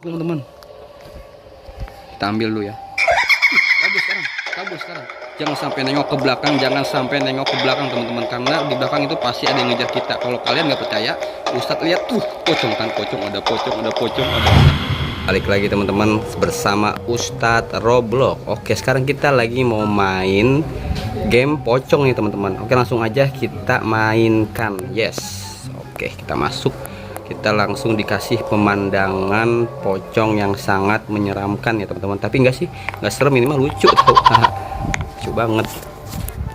Teman-teman, kita ambil dulu ya. Kabur sekarang. Jangan sampai nengok ke belakang, jangan sampai nengok ke belakang teman-teman, karena di belakang itu pasti ada yang ngejar kita. Kalau kalian nggak percaya, Ustadz lihat tuh, pocong kan, ada pocong. Balik lagi teman-teman bersama Ustadz Roblox. Oke, sekarang kita lagi mau main game pocong nih teman-teman. Oke, langsung aja kita mainkan. Yes. Oke, kita masuk. Kita langsung dikasih pemandangan pocong yang sangat menyeramkan ya teman-teman. Tapi enggak sih, enggak serem, ini mah lucu tau. Lucu banget.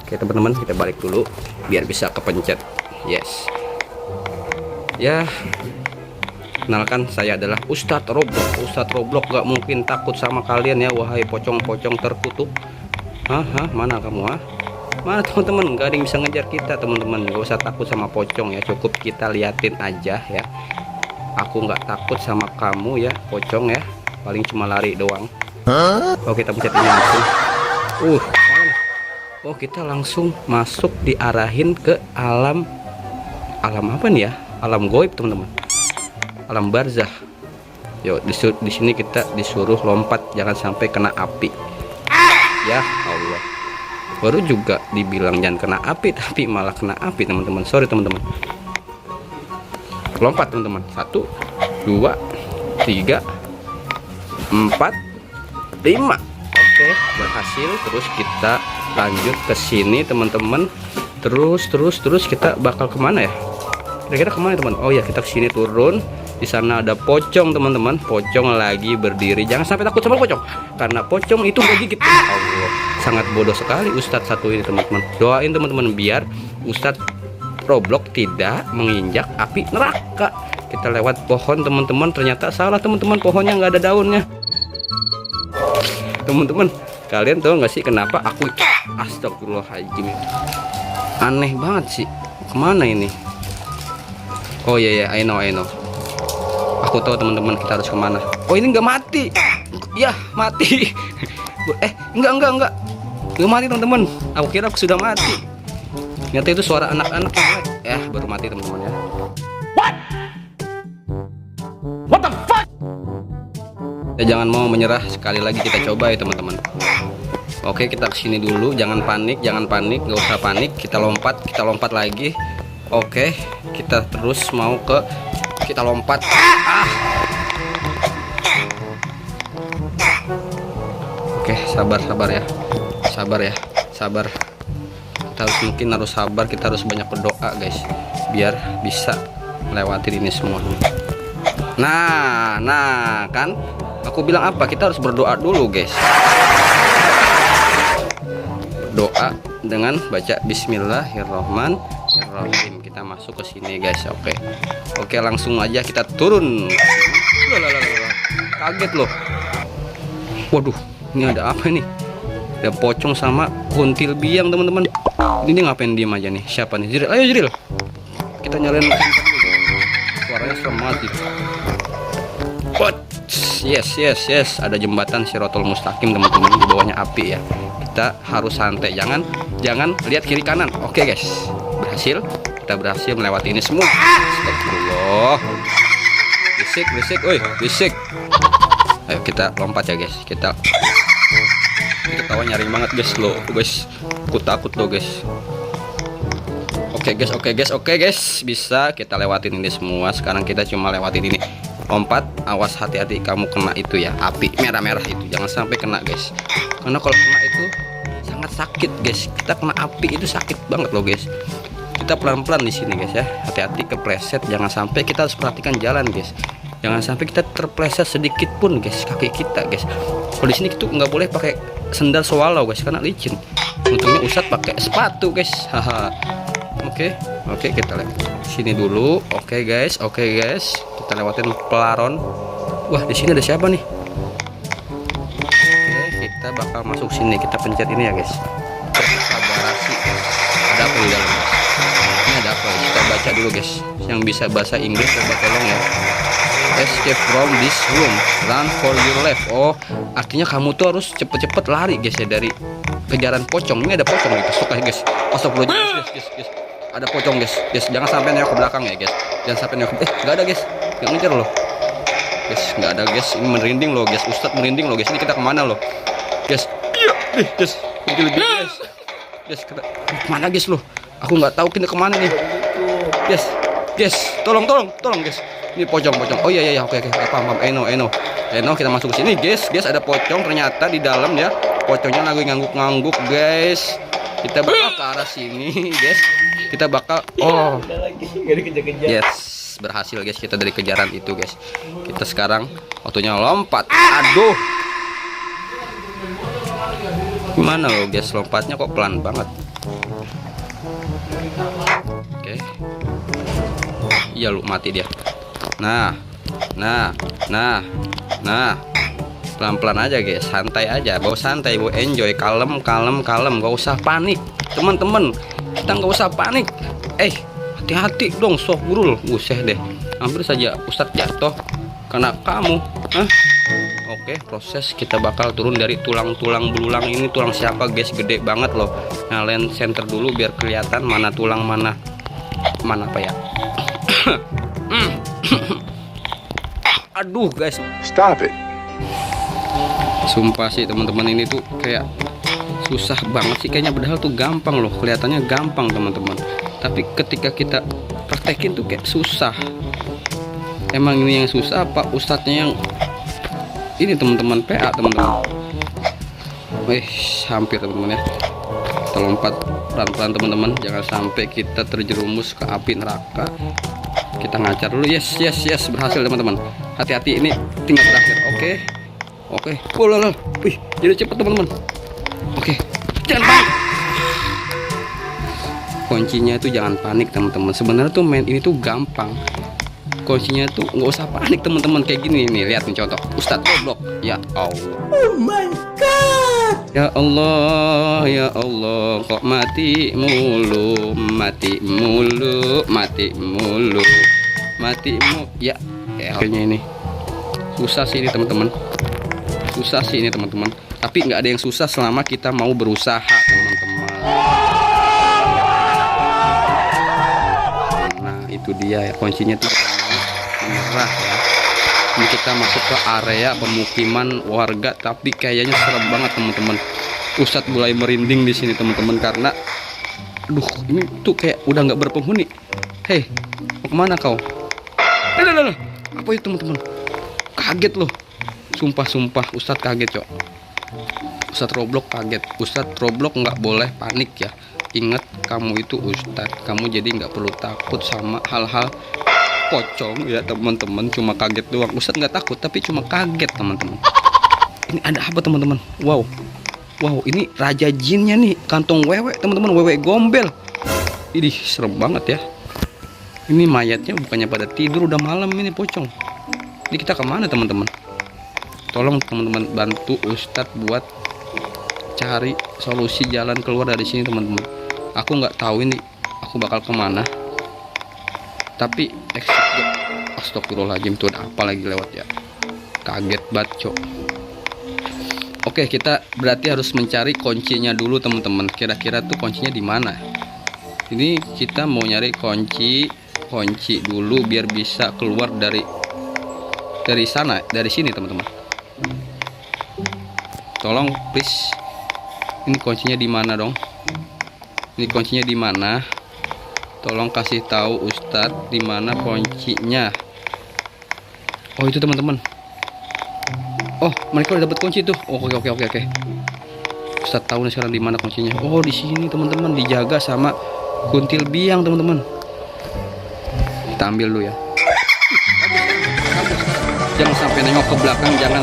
Oke teman-teman, kita balik dulu biar bisa kepencet. Yes. Ya, kenalkan, saya adalah Ustadz Roblox. Ustadz Roblox gak mungkin takut sama kalian ya, wahai pocong-pocong terkutuk. Mana kamu Mana teman-teman, gak ada yang bisa ngejar kita teman-teman. Gak usah takut sama pocong ya, cukup kita liatin aja ya. Aku nggak takut sama kamu ya pocong ya, paling cuma lari doang. Oke, kita pencet ini langsung. Oh, kita langsung masuk, diarahin ke alam apa nih ya, alam goib teman-teman, alam barzah. Yuk, di sini kita disuruh lompat, jangan sampai kena api. Ya Allah, baru juga dibilang jangan kena api, tapi malah kena api teman-teman. Sorry teman-teman. Lompat teman-teman. 1 2 3 4 5. Oke, berhasil. Terus kita lanjut ke sini teman-teman. Terus kita bakal kemana ya? Kira-kira kemana teman? Oh ya, kita ke sini turun. Di sana ada pocong teman-teman. Pocong lagi berdiri. Jangan sampai takut sama pocong, karena pocong itu gak gigit. Allah, sangat bodoh sekali Ustadz satu ini teman-teman. Doain teman-teman biar Ustadz Roblox tidak menginjak api neraka. Kita lewat pohon teman-teman, ternyata salah teman-teman, pohonnya nggak ada daunnya. Teman-teman, kalian tahu nggak sih kenapa aku astagfirullahaladzim, aneh banget sih, kemana ini? Oh iya, I know, aku tahu teman-teman, kita harus kemana. Oh, ini nggak mati ya, mati. Enggak mati teman-teman, aku kira aku sudah mati. Ternyata itu suara anak-anak ya, baru mati teman-teman ya. What the fuck? Ya, jangan mau menyerah, sekali lagi kita coba ya teman-teman. Oke, kita kesini dulu, jangan panik, nggak usah panik. Kita lompat lagi. Oke, kita terus mau kita lompat. Oke, sabar ya. Kita harus sabar, kita harus banyak berdoa guys, biar bisa melewati ini semua. Nah kan aku bilang apa, kita harus berdoa dulu guys. Berdoa dengan baca Bismillahirrohmanirrohim. Kita masuk ke sini guys. Oke, langsung aja kita turun. Kaget loh. Waduh, ini ada apa nih? Ada pocong sama kuntil biang teman-teman. Ini ngapain diem aja nih? Siapa nih? Zril, ayo Zril. Kita nyalain mesin dulu. Suaranya serem banget. Yes. Ada jembatan Shirotol Mustaqim teman-teman, di bawahnya api ya. Kita harus santai, jangan lihat kiri kanan. Oke guys, kita berhasil melewati ini semua. Astagfirullah. Bisik. Ayo kita lompat ya guys. Kita tahu nyaring banget guys. Aku takut loh guys. Oke guys, bisa kita lewatin ini semua. Sekarang kita cuma lewatin ini. Lompat, awas hati-hati kamu kena itu ya, api merah itu. Jangan sampai kena guys, karena kalau kena itu sangat sakit guys. Kita kena api itu sakit banget loh guys. Kita pelan-pelan di sini guys ya. Hati-hati kepleset, jangan sampai. Kita harus perhatikan jalan guys. Jangan sampai kita terpleset sedikit pun guys, kaki kita guys. Kalau di sini itu nggak boleh pakai sendal swallow guys, karena licin. Untungnya Ustadz pakai sepatu guys. Oke, kita lewat sini dulu. Oke guys, kita lewatin pelaron. Wah, di sini ada siapa nih? Oke, kita bakal masuk sini. Kita pencet ini ya guys. Sabarasi. Ada apa di dalam? Ini ada apa? Kita baca dulu guys. Yang bisa bahasa Inggris coba tolong ya. Escape from this room, run for your life. Oh, artinya kamu tuh harus cepet-cepet lari guys ya, dari kejaran pocong. Ini ada pocong nih guys. Astagfirullahaladzim guys. Ada pocong guys. Jangan sampai nengok ke belakang ya guys. Jangan sampai nengok. Nggak ada guys. Yang ngejar loh. Guys, nggak ada guys. Ini merinding loh guys. Ustadz merinding loh guys. Ini kita kemana loh guys? Iya nih guys. Lebih guys. Guys, kita kemana guys loh? Aku nggak tahu kita kemana nih. Guys, tolong guys. Ini pocong. Oh iya, oke, paham. Eno, kita masuk ke sini guys. Ada pocong ternyata di dalam ya. Pocongnya lagi ngangguk guys. Kita bakal ke arah sini guys. Kita bakal yes. Berhasil guys kita dari kejaran itu guys. Kita sekarang waktunya lompat. Aduh, gimana lo guys, lompatnya kok pelan banget. Oke. Iya lu mati dia. Nah pelan-pelan aja guys, santai aja, bawa santai, bawa enjoy, kalem, gak usah panik teman-teman. Kita nggak usah panik. Hati-hati dong, sok gurul. Buset deh, hampir saja Ustadz jatuh karena kamu. Oke, proses kita bakal turun dari tulang-tulang belulang ini. Tulang siapa guys, gede banget loh. Nyalain center dulu biar kelihatan mana tulang mana apa ya. Aduh guys, stop it. Sumpah sih teman-teman, ini tuh kayak susah banget sih kayaknya, padahal tuh gampang loh, kelihatannya gampang teman-teman, tapi ketika kita praktekin tuh kayak susah. Emang ini yang susah apa ustadznya yang ini teman-teman, PA teman-teman. Hampir teman-teman ya. Kita lompat pelan-pelan teman-teman, jangan sampai kita terjerumus ke api neraka. Kita ngacar dulu. Yes, berhasil teman-teman. Hati-hati, ini tinggal terakhir. Oke. Wih, jadi cepet teman-teman. Oke, jangan panik. Kuncinya itu jangan panik teman-teman. Sebenarnya tuh main ini tuh gampang. Kuncinya tuh nggak usah panik teman-teman. Kayak gini nih, lihat nih contoh. Ustadz goblok. Ya Allah. Oh my god. Ya Allah, kok mati mulu. Ya, kayaknya ini susah sih ini teman-teman. Tapi nggak ada yang susah selama kita mau berusaha teman-teman. Nah itu dia ya, kuncinya tuh menyerah ya. Ini kita masuk ke area pemukiman warga, tapi kayaknya serem banget teman-teman. Ustadz mulai merinding di sini teman-teman, karena aduh ini tuh kayak udah nggak berpenghuni. Hei, mau kemana kau? Apa itu teman-teman? Kaget loh. Sumpah Ustadz kaget cok. Ustadz Roblox kaget. Ustadz Roblox nggak boleh panik ya. Ingat kamu itu Ustadz, kamu jadi nggak perlu takut sama hal-hal pocong ya teman-teman. Cuma kaget doang. Ustadz nggak takut tapi cuma kaget teman-teman. Ini ada apa teman-teman? Wow, ini raja jinnya nih, kantong wewe teman-teman, wewe gombel. Ini serem banget ya. Ini mayatnya bukannya pada tidur, udah malam ini pocong. Ini kita kemana teman-teman? Tolong teman-teman bantu Ustadz buat cari solusi jalan keluar dari sini teman-teman. Aku nggak tahu ini aku bakal kemana, tapi astagfirullahaladzim, tuh ada apa lagi lewat ya, kaget banget cok. Oke, kita berarti harus mencari kuncinya dulu teman-teman. Kira-kira tuh kuncinya di mana? Ini kita mau nyari kunci dulu biar bisa keluar dari sana, dari sini teman-teman. Tolong please, ini kuncinya di mana dong? Ini kuncinya di mana? Tolong kasih tahu Ustadz di mana kuncinya. Oh itu teman-teman. Oh mereka udah dapat kunci tuh. Oh, oke. Ustadz tahu nih sekarang di mana kuncinya. Oh di sini teman-teman, dijaga sama kuntil biang teman-teman. Kita ambil dulu ya. Jangan sampai nengok ke belakang, teman-teman,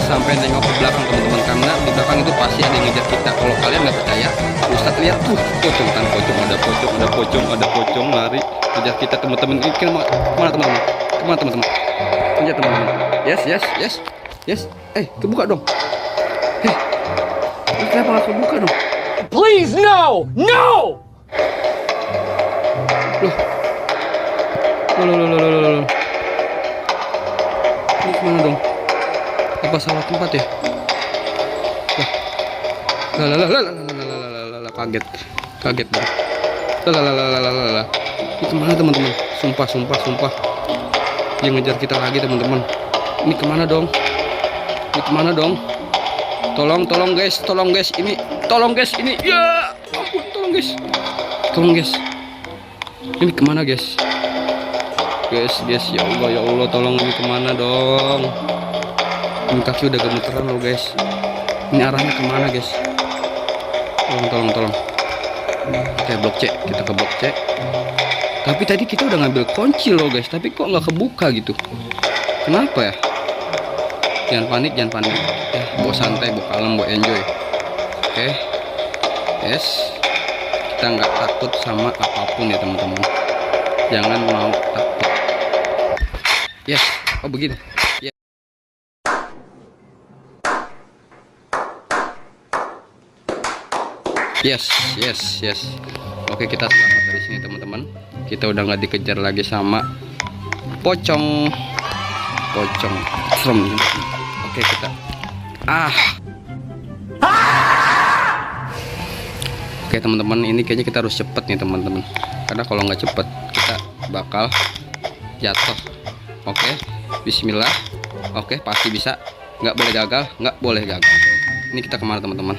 karena di belakang itu pasti ada yang ngejar kita. Kalau kalian nggak percaya, Ustadz lihat tuh, pocong, ada pocong lari ngejar kita teman-teman. Ini kemana teman-teman? Kejar teman-teman. Yes. Kebuka dong. Kenapa nggak kebuka dong? Please no. Loh. Ini kemana dong? Apa salah tempat ya? Kaget dong. Ini kemana teman-teman? Sumpah. Dia ngejar kita lagi teman-teman. Ini kemana dong? Ini kemana dong? Tolong guys, ini, tolong guys, ini, ya, ampun, tolong guys, ini kemana guys? Guys, ya Allah, tolong, ini kemana dong? Ini kaki udah gemeteran loh guys. Ini arahnya kemana guys? Tolong. Oke, blok C, kita ke blok C. Tapi tadi kita udah ngambil kunci loh guys, tapi kok nggak kebuka gitu? Kenapa ya? Jangan panik ya, bawa santai, bawa kalem, bawa enjoy. Oke, yes, kita nggak takut sama apapun ya teman-teman. Jangan mau takut. Yes, oh begini. Yes. Oke, kita selamat dari sini teman-teman. Kita udah nggak dikejar lagi sama pocong. Serem. Oke, kita Oke teman-teman, ini kayaknya kita harus cepet nih teman-teman, karena kalau nggak cepet kita bakal jatuh. Oke, bismillah. Oke, pasti bisa, nggak boleh gagal. Ini kita kemana teman-teman?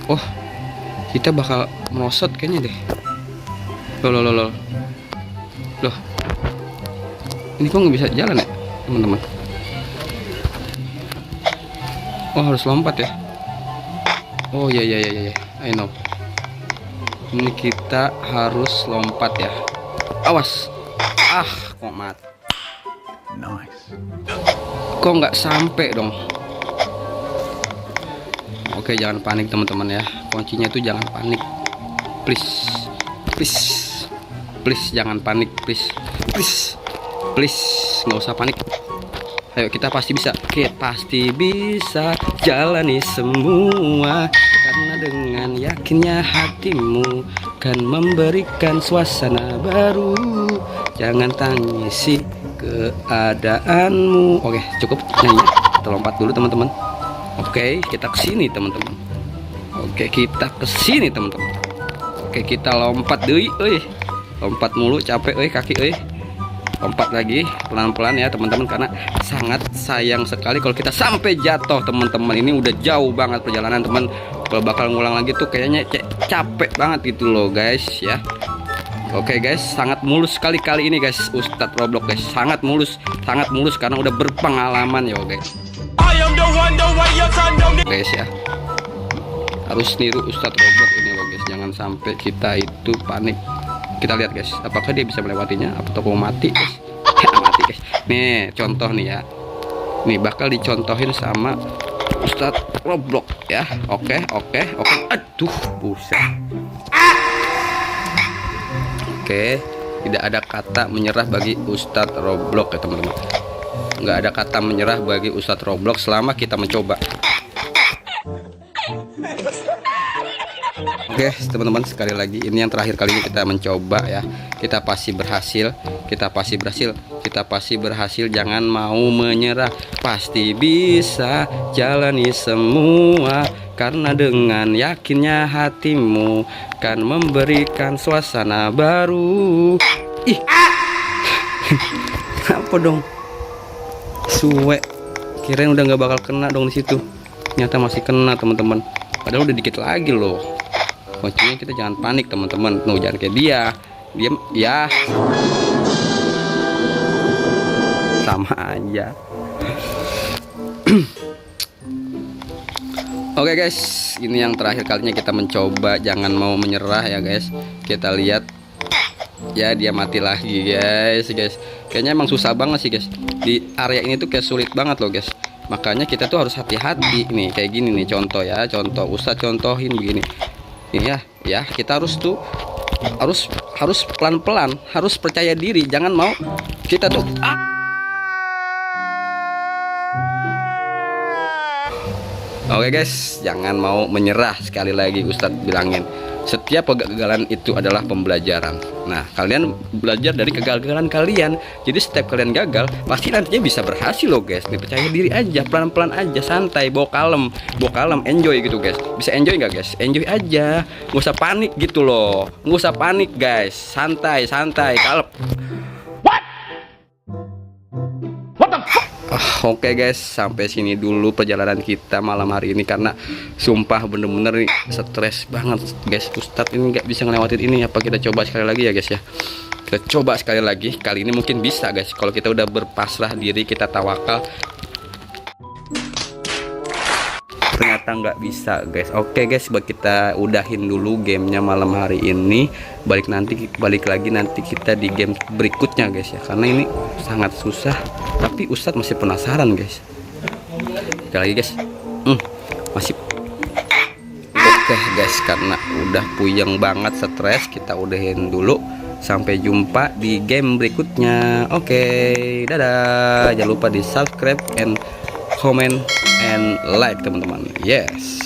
Oh, kita bakal merosot kayaknya deh. Loh, ini kok nggak bisa jalan ya teman-teman? Oh, harus lompat ya. Oh iya, I know. Ini kita harus lompat ya. Awas. Kok mati. Nice. Kok nggak sampai dong? Oke, jangan panik teman-teman ya. Kuncinya itu jangan panik. Please jangan panik, please. Nggak usah panik. Ayo, kita pasti bisa. Kita pasti bisa jalani semua, karena dengan yakinnya hatimu kan memberikan suasana baru. Jangan tangisi keadaanmu. Oke, cukup nyanyi. Kita lompat dulu teman-teman. Oke, kita kesini teman-teman. Oke, kita lompat deui, lompat mulu, capek kaki, lompat lagi pelan-pelan ya teman-teman, karena sangat sayang sekali kalau kita sampai jatuh teman-teman. Ini udah jauh banget perjalanan teman. Kalau bakal ngulang lagi tuh kayaknya capek banget gitu loh guys ya. Oke guys, sangat mulus sekali kali ini guys Ustadz Roblox guys, sangat mulus karena udah berpengalaman ya guys. Guys ya, harus niru Ustadz Roblox ini loh guys, jangan sampai kita itu panik. Kita lihat guys, apakah dia bisa melewatinya atau mau mati guys. Mati guys. Nih contoh nih ya, nih bakal dicontohin sama Ustadz Roblox ya. Oke. Aduh, buset. Oke, tidak ada kata menyerah bagi Ustadz Roblox ya teman-teman. Nggak ada kata menyerah bagi Ustadz Roblox selama kita mencoba. Oke teman-teman, sekali lagi ini yang terakhir kalinya kita mencoba ya. Kita pasti berhasil. Jangan mau menyerah, pasti bisa jalani semua, karena dengan yakinnya hatimu kan memberikan suasana baru. Ih, apa dong? Suwe, kirain udah nggak bakal kena dong di situ. Ternyata masih kena teman-teman. Padahal udah dikit lagi loh. Kuncinya kita jangan panik teman-teman. Nuh, jangan kayak dia. Diam ya. Sama aja. Oke guys, ini yang terakhir kalinya kita mencoba. Jangan mau menyerah ya guys. Kita lihat. Ya, dia mati lagi guys. Kayaknya emang susah banget sih guys. Di area ini tuh kayak sulit banget loh guys. Makanya kita tuh harus hati-hati nih. Kayak gini nih contoh ya. Contoh Ustadz contohin begini. Ini ya kita harus pelan-pelan, harus percaya diri, jangan mau kita tuh Oke guys, jangan mau menyerah. Sekali lagi Ustadz bilangin, setiap kegagalan itu adalah pembelajaran. Nah, kalian belajar dari kegagalan kalian. Jadi setiap kalian gagal, pasti nantinya bisa berhasil loh guys. Nih, percaya diri aja, pelan-pelan aja, santai, bawa kalem, enjoy gitu guys. Bisa enjoy nggak guys? Enjoy aja, nggak usah panik gitu loh. Nggak usah panik guys, santai, kalem. What the fuck? Oke guys, sampai sini dulu perjalanan kita malam hari ini, karena sumpah bener-bener nih stres banget guys. Ustadz ini nggak bisa ngelewatin ini. Apa kita coba sekali lagi ya guys ya? Kita coba sekali lagi. Kali ini mungkin bisa guys. Kalau kita udah berpasrah diri, kita tawakal. Ternyata nggak bisa guys. Oke guys, buat kita udahin dulu gamenya malam hari ini. Balik lagi nanti kita di game berikutnya guys ya, karena ini sangat susah. Tapi Ustadz masih penasaran guys. Sekali lagi guys, masih oke guys, karena udah puyeng banget, stres, kita udahin dulu. Sampai jumpa di game berikutnya. Oke, dadah. Jangan lupa di subscribe and comment and like teman-teman. Yes.